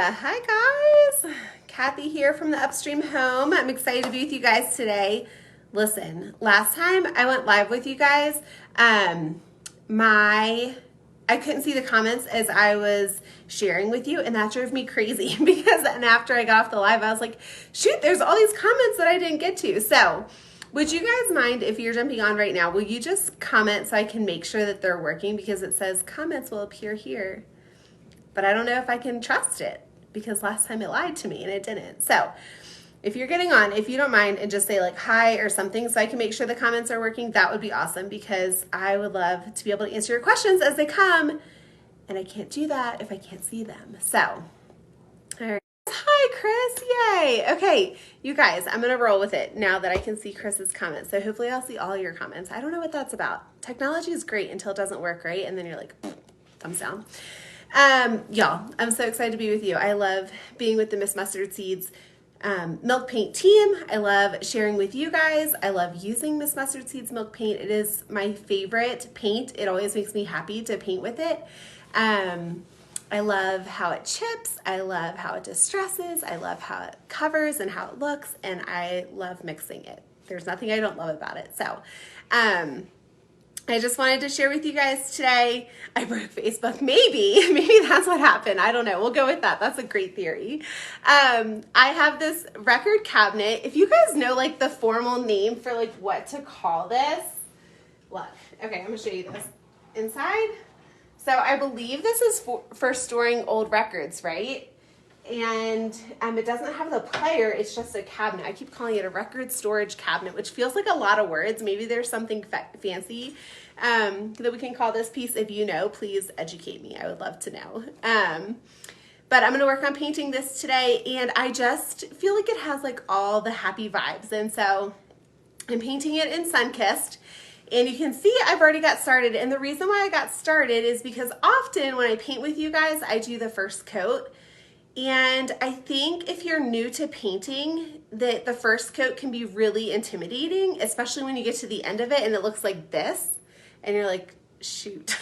Hi guys, Kathy here from the Upstream Home. I'm excited to be with you guys today. Listen, last time I went live with you guys, I couldn't see the comments as I was sharing with you, and that drove me crazy because then after I got off the live, I was like, shoot, there's all these comments that I didn't get to. So would you guys mind if you're jumping on right now, will you just comment so I can make sure that they're working, because it says comments will appear here, but I don't know if I can trust it because last time it lied to me and it didn't. So if you're getting on, if you don't mind, and just say like hi or something so I can make sure the comments are working, that would be awesome, because I would love to be able to answer your questions as they come, and I can't do that if I can't see them. So, all right. Hi, Chris. Yay. Okay, you guys, I'm going to roll with it now that I can see Chris's comments. So hopefully I'll see all your comments. I don't know what that's about. Technology is great until it doesn't work, right? And then you're like, thumbs down. Y'all, I'm so excited to be with you. I love being with the Miss Mustard Seeds Milk Paint team. I love sharing with you guys. I love using Miss Mustard Seeds Milk Paint. It is my favorite paint. It always makes me happy to paint with it. I love how it chips. I love how it distresses. I love how it covers and how it looks, and I love mixing it. There's nothing I don't love about it. So, I just wanted to share with you guys today. I broke Facebook. Maybe that's what happened. I don't know. We'll go with that. That's a great theory. I have this record cabinet. If you guys know like the formal name for like what to call this, look. Okay, I'm gonna show you this inside. So I believe this is for storing old records, right? And it doesn't have the player, it's just a cabinet. I keep calling it a record storage cabinet, which feels like a lot of words. Maybe there's something fancy that we can call this piece. If you know, please educate me. I would love to know. But I'm going to work on painting this today, and I just feel like it has like all the happy vibes. And so I'm painting it in Sun-Kissed. And you can see I've already got started. And the reason why I got started is because often when I paint with you guys, I do the first coat. And I think if you're new to painting, that the first coat can be really intimidating, especially when you get to the end of it and it looks like this. And you're like, shoot,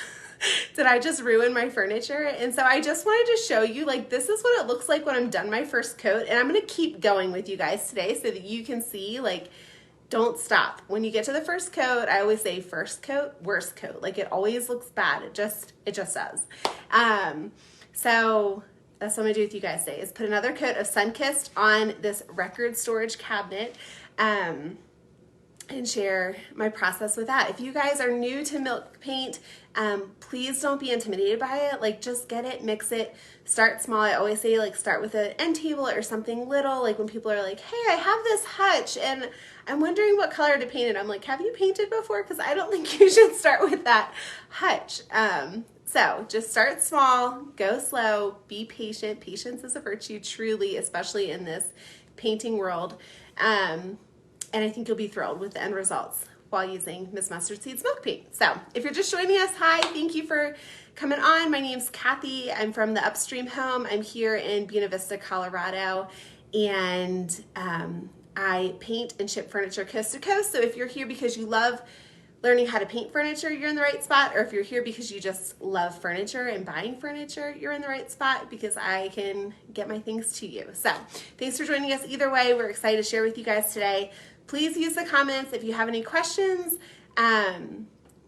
did I just ruin my furniture? And so I just wanted to show you, like, this is what it looks like when I'm done my first coat. And I'm going to keep going with you guys today so that you can see, like, don't stop. When you get to the first coat, I always say first coat, worst coat. Like, it always looks bad. It just does. So that's what I'm gonna do with you guys today, is put another coat of Sun-Kissed on this record storage cabinet and share my process with that. If you guys are new to milk paint, please don't be intimidated by it. Like, just get it, mix it, start small. I always say, like, start with an end table or something little. Like when people are like, hey, I have this hutch and I'm wondering what color to paint it. I'm like, have you painted before? Because I don't think you should start with that hutch. So just start small, go slow, be patient. Patience is a virtue, truly, especially in this painting world. And I think you'll be thrilled with the end results while using Miss Mustard Seeds Milk Paint. So if you're just joining us, hi, thank you for coming on. My name's Kathy. I'm from the Upstream Home. I'm here in Buena Vista, Colorado, and I paint and ship furniture coast to coast. So if you're here because you love learning how to paint furniture, you're in the right spot. Or if you're here because you just love furniture and buying furniture, you're in the right spot, because I can get my things to you. So thanks for joining us either way. We're excited to share with you guys today. Please use the comments. If you have any questions,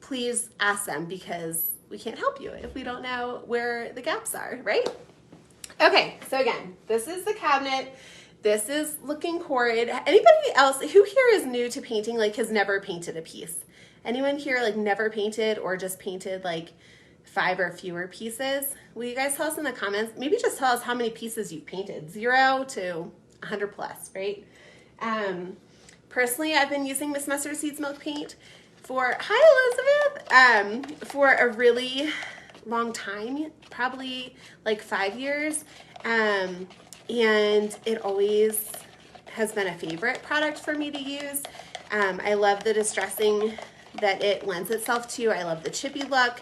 please ask them, because we can't help you if we don't know where the gaps are, right? Okay, so again, this is the cabinet. This is looking horrid. Anybody else who here is new to painting, like has never painted a piece? Anyone here like never painted or just painted like 5 or fewer pieces? Will you guys tell us in the comments? Maybe just tell us how many pieces you've painted, 0 to 100 plus, right? Personally, I've been using Miss Mustard Seeds Milk Paint for, hi Elizabeth, for a really long time, probably like 5 years. And it always has been a favorite product for me to use. I love the distressing that it lends itself to. I love the chippy look.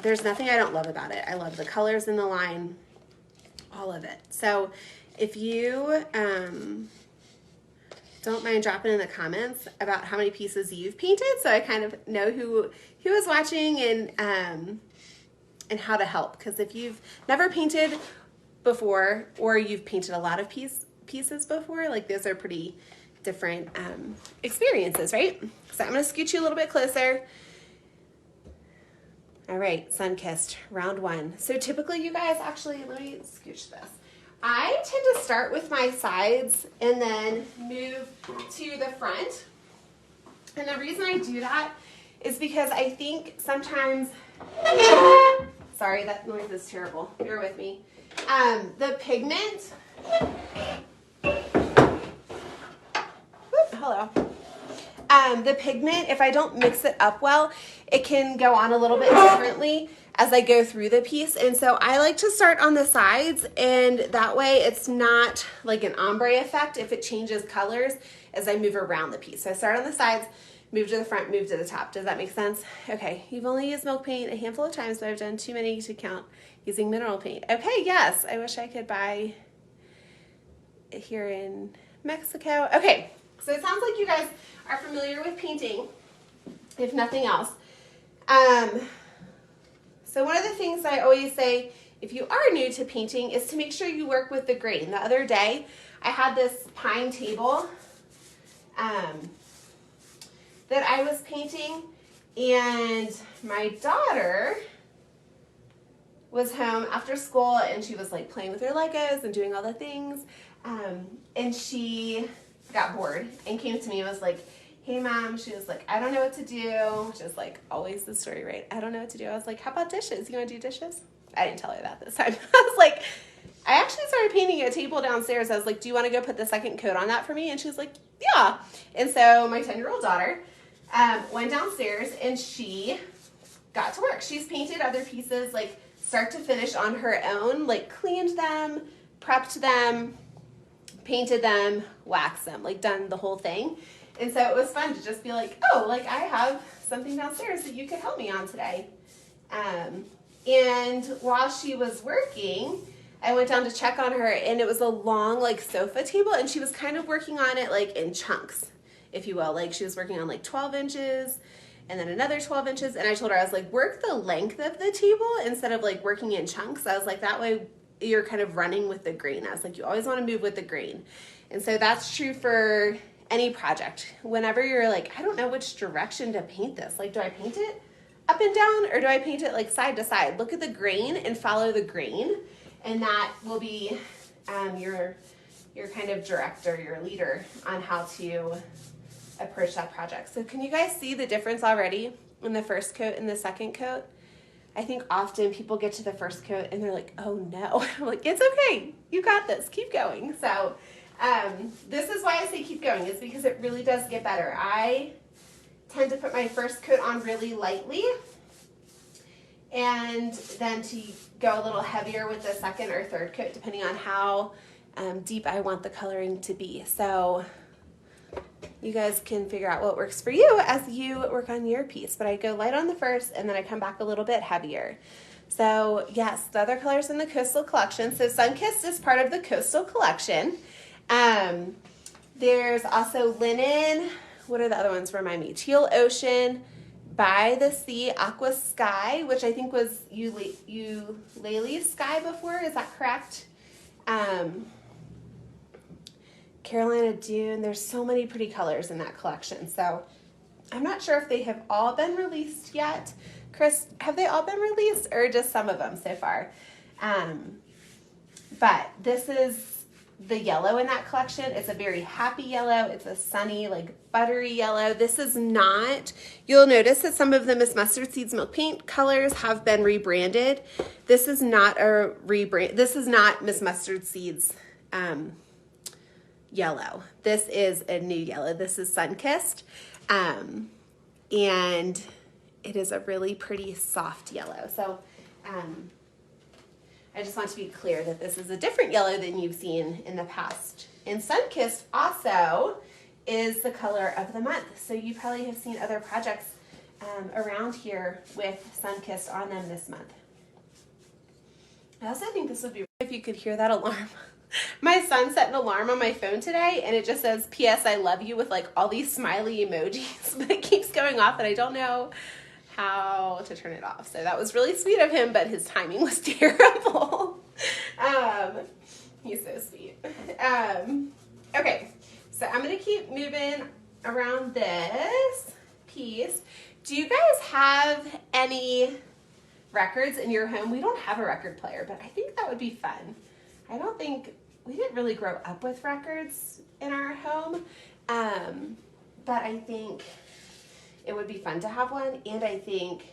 There's nothing I don't love about it. I love the colors in the line, all of it. So if you don't mind dropping in the comments about how many pieces you've painted, so I kind of know who is watching and how to help. Because if you've never painted before, or you've painted a lot of pieces before, like those are pretty different experiences, right? So I'm going to scoot you a little bit closer. All right, Sun-Kissed, round one. So typically you guys, actually, let me scooch this. I tend to start with my sides and then move to the front. And the reason I do that is because I think sometimes, sorry, that noise is terrible. Bear with me. The pigment, hello. The pigment, if I don't mix it up well, it can go on a little bit differently as I go through the piece. And so I like to start on the sides, and that way it's not like an ombre effect if it changes colors as I move around the piece. So I start on the sides, move to the front, move to the top. Does that make sense? Okay, you've only used milk paint a handful of times, but I've done too many to count using mineral paint. Okay, yes, I wish I could buy it here in Mexico. Okay, so it sounds like you guys are familiar with painting, if nothing else. So one of the things I always say if you are new to painting is to make sure you work with the grain. The other day, I had this pine table that I was painting, and my daughter was home after school, and she was like playing with her Legos and doing all the things, and she got bored and came to me and was like, hey mom, she was like, I don't know what to do, which is like always the story, right? I don't know what to do. I was like, how about dishes? You want to do dishes? I didn't tell her that this time. I was like, I actually started painting a table downstairs. I was like, do you want to go put the second coat on that for me? And she was like, yeah. And so my 10-year-old daughter went downstairs and she got to work. She's painted other pieces like start to finish on her own, like cleaned them, prepped them, painted them, waxed them, like done the whole thing. And so it was fun to just be like, oh, like I have something downstairs that you could help me on today. And while she was working, I went down to check on her, and it was a long like sofa table, and she was kind of working on it like in chunks, if you will. Like she was working on like 12 inches and then another 12 inches. And I told her, I was like, work the length of the table instead of like working in chunks. I was like, that way you're kind of running with the grain. I was like, you always want to move with the grain. And so that's true for any project. Whenever you're like, I don't know which direction to paint this. Like, do I paint it up and down, or do I paint it like side to side? Look at the grain and follow the grain. And that will be your kind of director, your leader on how to approach that project. So can you guys see the difference already in the first coat and the second coat? I think often people get to the first coat and they're like, oh no. I'm like, it's okay. You got this. Keep going. So this is why I say keep going, is because it really does get better. I tend to put my first coat on really lightly and then to go a little heavier with the second or third coat, depending on how deep I want the coloring to be. So you guys can figure out what works for you as you work on your piece. But I go light on the first, and then I come back a little bit heavier. So yes, the other colors in the Coastal Collection. So Sun-Kissed is part of the Coastal Collection. There's also Linen. What are the other ones? Remind me. Teal Ocean, By the Sea, Aqua Sky, which I think was Eulalie Sky before. Is that correct? Carolina Dune. There's so many pretty colors in that collection. So I'm not sure if they have all been released yet. Chris, have they all been released or just some of them so far? But this is the yellow in that collection. It's a very happy yellow. It's a sunny, like buttery yellow. This is not, you'll notice that some of the Miss Mustard Seeds Milk Paint colors have been rebranded. This is not a rebrand. This is not Miss Mustard Seeds yellow. This is a new yellow. This is Sun-Kissed. And it is a really pretty soft yellow. So I just want to be clear that this is a different yellow than you've seen in the past. And Sun-Kissed also is the color of the month. So you probably have seen other projects around here with Sun-Kissed on them this month. I also think this would be, if you could hear that alarm. My son set an alarm on my phone today, and it just says, P.S. I love you, with like all these smiley emojis, but it keeps going off and I don't know how to turn it off. So that was really sweet of him, but his timing was terrible. He's so sweet. Okay, so I'm gonna keep moving around this piece. Do you guys have any records in your home? We don't have a record player, but I think that would be fun. I don't think, we didn't really grow up with records in our home, but I think it would be fun to have one, and I think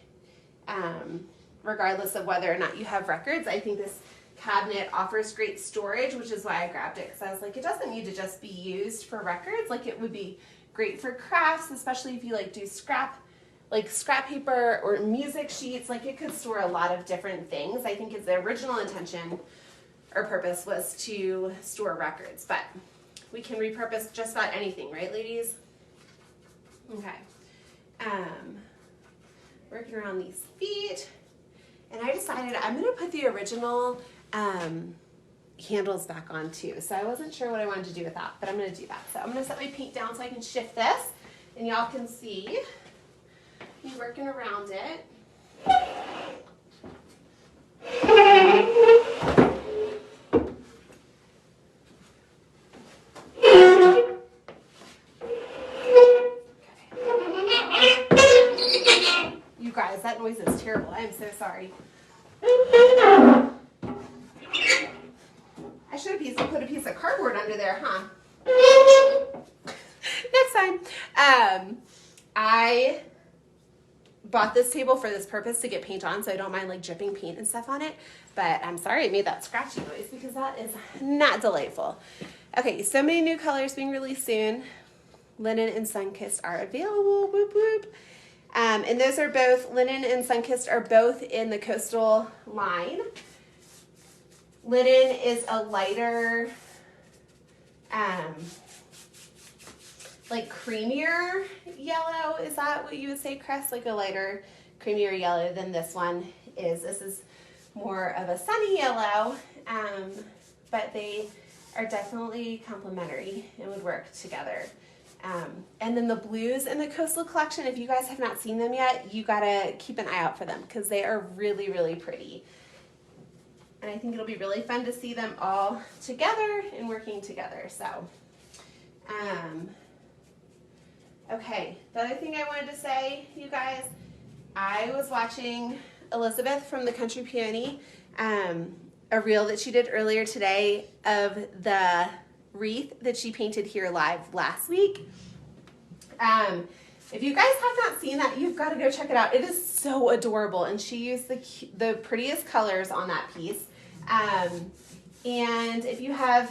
regardless of whether or not you have records, I think this cabinet offers great storage, which is why I grabbed it, because I was like, it doesn't need to just be used for records. Like, it would be great for crafts, especially if you like do scrap paper or music sheets. Like, it could store a lot of different things. I think the original intention or purpose was to store records, but we can repurpose just about anything, right, ladies? Okay. Working around these feet, and I decided I'm gonna put the original handles back on too. So I wasn't sure what I wanted to do with that, but I'm gonna do that. So I'm gonna set my paint down so I can shift this, and y'all can see me working around it. You guys, that noise is terrible. I'm so sorry. I should have put a piece of cardboard under there, huh? Next time. I bought this table for this purpose to get paint on, so I don't mind like dripping paint and stuff on it, but I'm sorry I made that scratchy noise because that is not delightful. Okay, so many new colors being released soon. Linen and Sunkissed are available. Whoop whoop. And those are both, Linen and Sunkissed are both in the Coastal line. Linen is a lighter, like creamier yellow. Is that what you would say, Chris? Like a lighter, creamier yellow than this one is. This is more of a sunny yellow, but they are definitely complementary and would work together. And then the blues in the Coastal collection, if you guys have not seen them yet, you gotta keep an eye out for them because they are really, really pretty. And I think it'll be really fun to see them all together and working together. So, okay, the other thing I wanted to say, you guys, I was watching Elizabeth from the Country Peony, a reel that she did earlier today of the wreath that she painted here live last week. If you guys have not seen that, you've got to go check it out. It is so adorable, and she used the prettiest colors on that piece. And if you have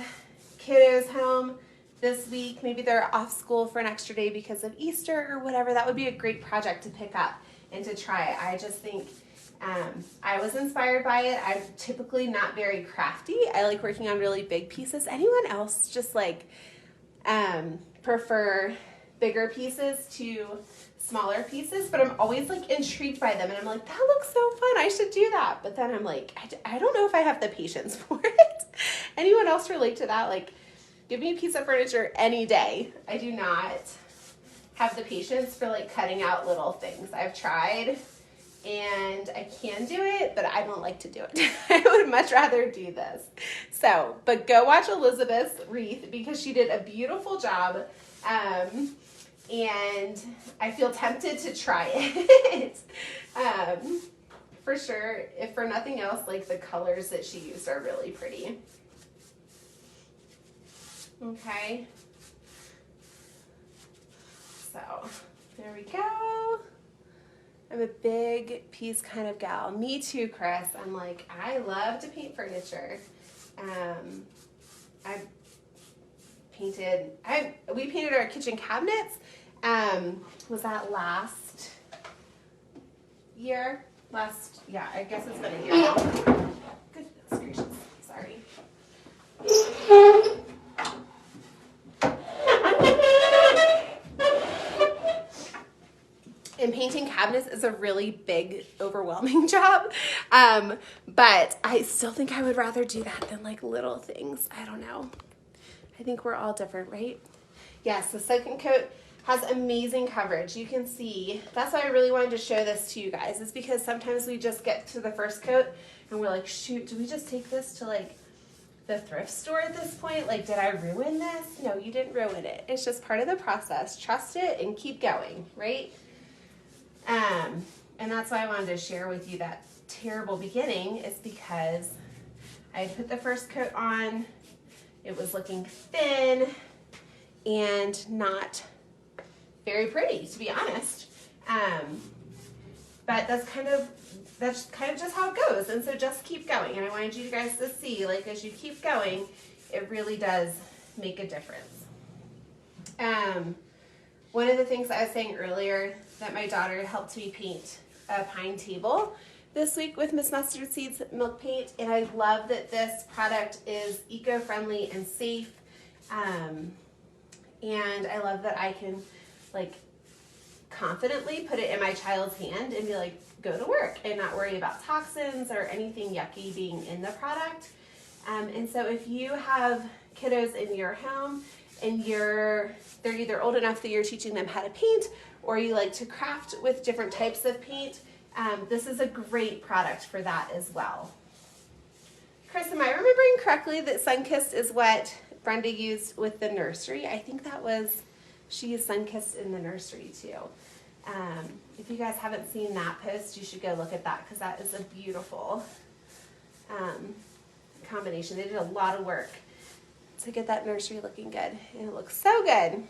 kiddos home this week, maybe they're off school for an extra day because of Easter or whatever, that would be a great project to pick up and to try. I just think I was inspired by it. I'm typically not very crafty. I like working on really big pieces. Anyone else just like prefer bigger pieces to smaller pieces? But I'm always like intrigued by them, and I'm like, that looks so fun, I should do that. But then I'm like, I don't know if I have the patience for it. Anyone else relate to that? Like, give me a piece of furniture any day. I do not have the patience for like cutting out little things. I've tried and I can do it, but I don't like to do it. I would much rather do this. So, but go watch Elizabeth's wreath because she did a beautiful job. And I feel tempted to try it. For sure, if for nothing else, like the colors that she used are really pretty. Okay. So, there we go. I'm a big piece kind of gal. Me too, Chris. I'm like, I love to paint furniture. We painted our kitchen cabinets. Was that last year? Yeah, I guess it's been a year now. Goodness gracious, sorry. And painting cabinets is a really big, overwhelming job. But I still think I would rather do that than like little things. I don't know. I think we're all different, right? Yes, the second coat has amazing coverage. You can see, that's why I really wanted to show this to you guys, is because sometimes we just get to the first coat and we're like, shoot, do we just take this to like the thrift store at this point. Like, did I ruin this? No, you didn't ruin it. It's just part of the process. Trust it and keep going, right? And that's why I wanted to share with you that terrible beginning, is because I put the first coat on. It was looking thin and not very pretty, to be honest. But that's kind of just how it goes. And so just keep going. And I wanted you guys to see, like, as you keep going, it really does make a difference. One of the things I was saying earlier, that my daughter helped me paint a pine table this week with Miss Mustard Seeds Milk Paint, and I love that this product is eco-friendly and safe, and I love that I can, like, confidently put it in my child's hand and be like, go to work, and not worry about toxins or anything yucky being in the product. And so if you have kiddos in your home and they're either old enough that you're teaching them how to paint, or you like to craft with different types of paint, this is a great product for that as well. Chris, am I remembering correctly that Sunkissed is what Brenda used with the nursery? I think she used Sunkissed in the nursery too. If you guys haven't seen that post, you should go look at that, because that is a beautiful combination. They did a lot of work to get that nursery looking good, and it looks so good.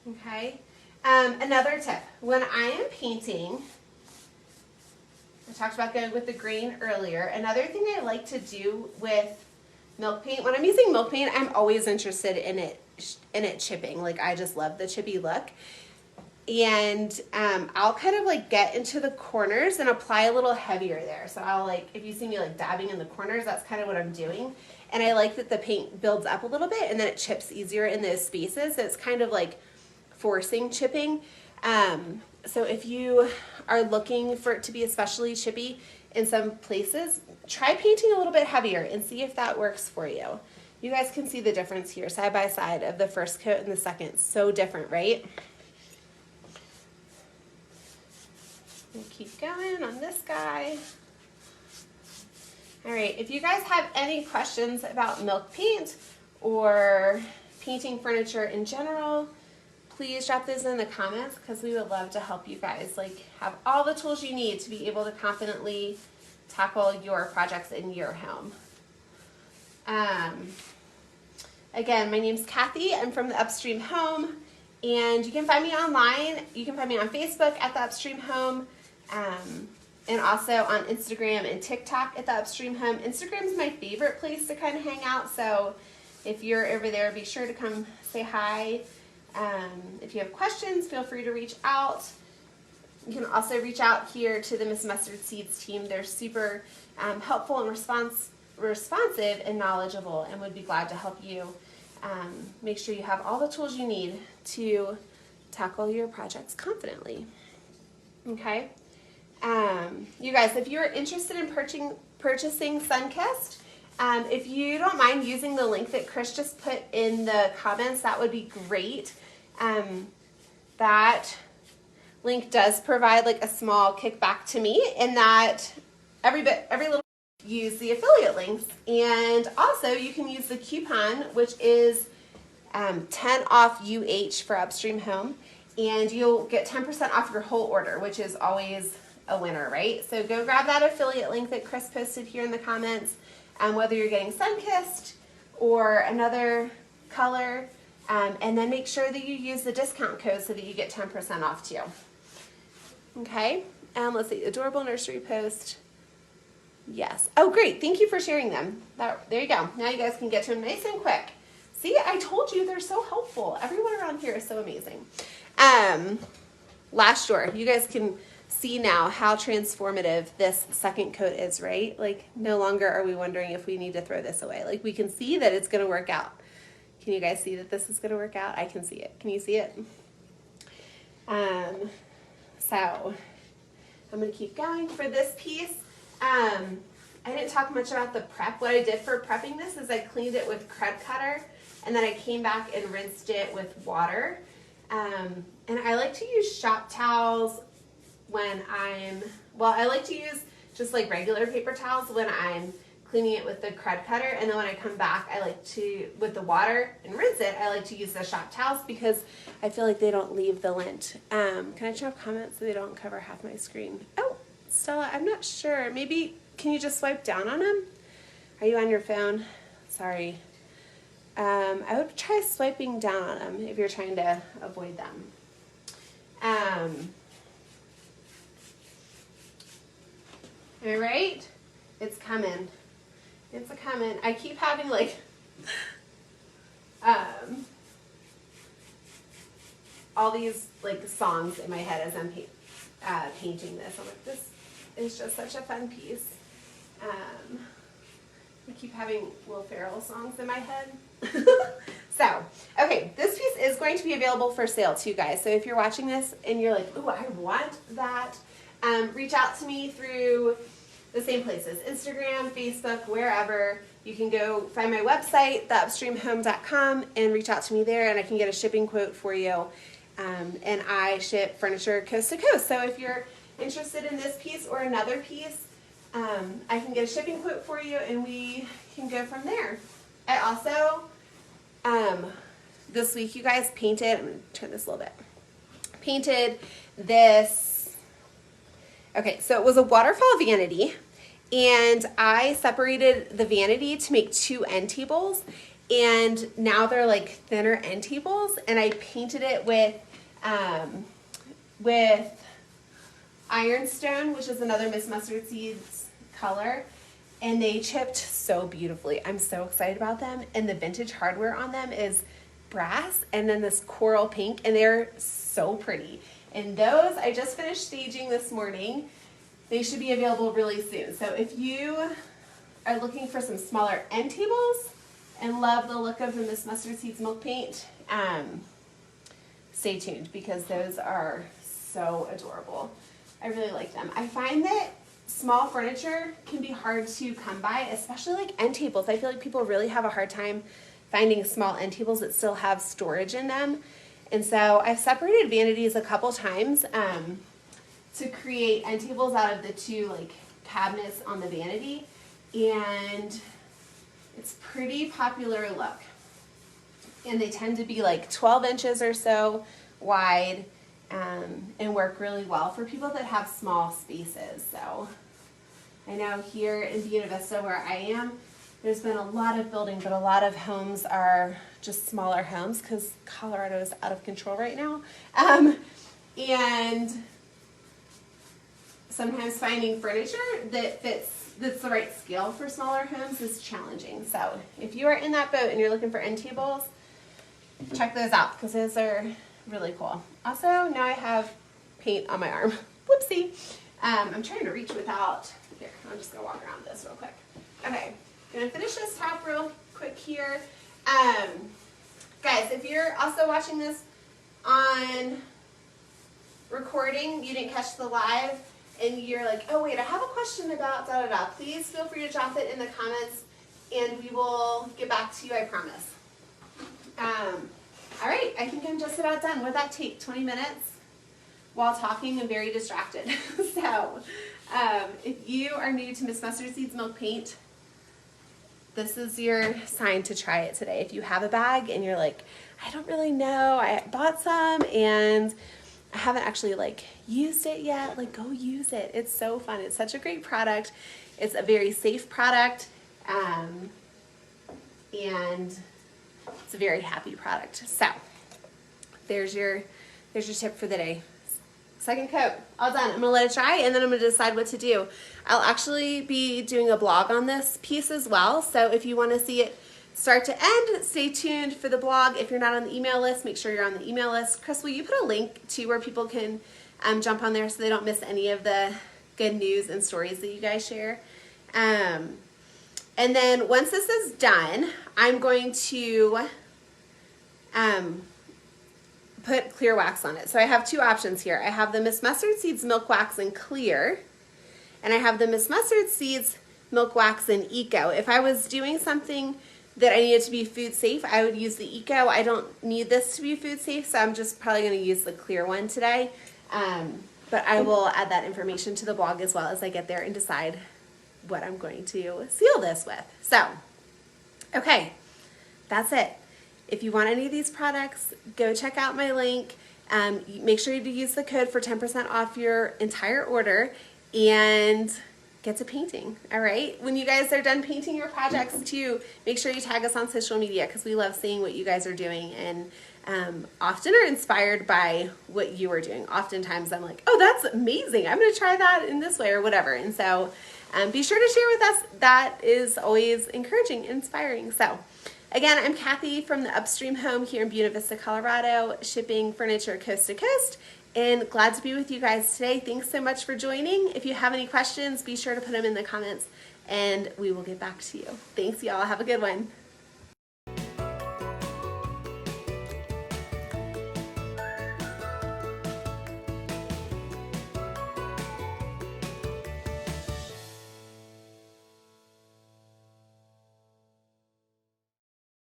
Okay. Another tip, when I am painting, I talked about going with the green earlier. Another thing I like to do with milk paint, when I'm using milk paint, I'm always interested in it chipping. Like, I just love the chippy look. And I'll kind of like get into the corners and apply a little heavier there. So I'll, like, if you see me like dabbing in the corners, that's kind of what I'm doing. And I like that the paint builds up a little bit and then it chips easier in those spaces. So it's kind of like forcing chipping. So if you are looking for it to be especially chippy in some places, try painting a little bit heavier and see if that works for you. You guys can see the difference here side by side of the first coat and the second. So different, right? We'll keep going on this guy. All right, if you guys have any questions about milk paint or painting furniture in general, please drop those in the comments, because we would love to help you guys, like, have all the tools you need to be able to confidently tackle your projects in your home. Again, my name's Kathy. I'm from the Upstream Home, and you can find me online. You can find me on Facebook at the Upstream Home, and also on Instagram and TikTok at the Upstream Home. Instagram is my favorite place to kind of hang out, so if you're over there, be sure to come say hi. If you have questions, feel free to reach out. You can also reach out here to the Miss Mustard Seeds team. They're super helpful and responsive and knowledgeable, and would be glad to help you make sure you have all the tools you need to tackle your projects confidently. Okay? You guys, if you're interested in purchasing Sunkissed, if you don't mind using the link that Chris just put in the comments, that would be great. That link does provide like a small kickback to me, in that every little use the affiliate links, and also you can use the coupon, which is 10 off UH for Upstream Home, and you'll get 10% off your whole order, which is always a winner, right? So go grab that affiliate link that Chris posted here in the comments, whether you're getting Sunkissed or another color, and then make sure that you use the discount code so that you get 10% off too. Okay, let's see, adorable nursery post. Yes. Oh, great. Thank you for sharing them. There you go. Now you guys can get to them nice and quick. See, I told you, they're so helpful. Everyone around here is so amazing. Last drawer. You guys can see now how transformative this second coat is, right? Like, no longer are we wondering if we need to throw this away. Like, we can see that it's going to work out. Can you guys see that this is going to work out? I can see it. Can you see it? So I'm going to keep going for this piece. I didn't talk much about the prep. What I did for prepping this is I cleaned it with Crud Cutter, and then I came back and rinsed it with water. And I like to use shop towels when I like to use just like regular paper towels when I'm cleaning it with the crud cutter, and then when I come back, I like to, with the water and rinse it, I like to use the shop towels because I feel like they don't leave the lint. Can I turn off comments so they don't cover half my screen? Oh, Stella, I'm not sure. Maybe, can you just swipe down on them? Are you on your phone? Sorry. I would try swiping down on them if you're trying to avoid them. All right, it's coming. It's a coming. I keep having like, all these like songs in my head as I'm painting this. I'm like, this is just such a fun piece. I keep having Will Ferrell songs in my head. So, okay, this piece is going to be available for sale too, guys. So if you're watching this and you're like, ooh, I want that, reach out to me through the same places, Instagram, Facebook, wherever. You can go find my website, theupstreamhome.com, and reach out to me there, and I can get a shipping quote for you. And I ship furniture coast to coast. So if you're interested in this piece or another piece, I can get a shipping quote for you, and we can go from there. I also, this week, you guys painted, I'm going to turn this a little bit, painted this, okay, so it was a waterfall vanity, and I separated the vanity to make two end tables, and now they're like thinner end tables, and I painted it with Ironstone, which is another Miss Mustard Seeds color, and they chipped so beautifully. I'm so excited about them, and the vintage hardware on them is brass and then this coral pink, and they're so pretty. And those I just finished staging this morning. They should be available really soon. So if you are looking for some smaller end tables and love the look of the Miss Mustard Seeds Milk Paint, stay tuned because those are so adorable. I really like them. I find that small furniture can be hard to come by, especially like end tables. I feel like people really have a hard time finding small end tables that still have storage in them. And so I've separated vanities a couple times to create end tables out of the two like cabinets on the vanity, and it's pretty popular look. And they tend to be like 12 inches or so wide, and work really well for people that have small spaces. So I know here in Buena Vista where I am, there's been a lot of building, but a lot of homes are just smaller homes because Colorado is out of control right now. And sometimes finding furniture that fits, that's the right scale for smaller homes is challenging. So if you are in that boat and you're looking for end tables, check those out because those are really cool. Also, now I have paint on my arm. Whoopsie. I'm trying to reach without, here, I'm just gonna walk around this real quick. Okay, gonna finish this top real quick here. Guys, if you're also watching this on recording, you didn't catch the live, and you're like, oh wait, I have a question about da-da-da, please feel free to drop it in the comments, and we will get back to you, I promise. All right, I think I'm just about done. What'd that take, 20 minutes? While talking and very distracted. So, if you are new to Miss Mustard Seeds Milk Paint, this is your sign to try it today. If you have a bag and you're like, I don't really know, I bought some and I haven't actually like used it yet, like go use it. It's so fun. It's such a great product. It's a very safe product, and it's a very happy product. So there's your tip for the day. Second coat, all done. I'm gonna let it dry and then I'm gonna decide what to do. I'll actually be doing a blog on this piece as well. So if you wanna see it start to end, stay tuned for the blog. If you're not on the email list, make sure you're on the email list. Chris, will you put a link to where people can jump on there so they don't miss any of the good news and stories that you guys share? And then once this is done, I'm going to put clear wax on it. So I have two options here. I have the Miss Mustard Seeds Milk Wax in Clear, and I have the Miss Mustard Seeds Milk Wax in Eco. If I was doing something that I needed to be food safe, I would use the Eco. I don't need this to be food safe, so I'm just probably going to use the clear one today. But I will add that information to the blog as well as I get there and decide what I'm going to seal this with. So, okay, that's it. If you want any of these products, go check out my link. Make sure to use the code for 10% off your entire order and get to painting, all right? When you guys are done painting your projects too, make sure you tag us on social media because we love seeing what you guys are doing and often are inspired by what you are doing. Oftentimes I'm like, oh, that's amazing. I'm gonna try that in this way or whatever. And so be sure to share with us. That is always encouraging, inspiring. So again, I'm Kathy from the Upstream Home here in Buena Vista, Colorado, shipping furniture coast to coast. And glad to be with you guys today. Thanks so much for joining. If you have any questions, be sure to put them in the comments and we will get back to you. Thanks, y'all. Have a good one.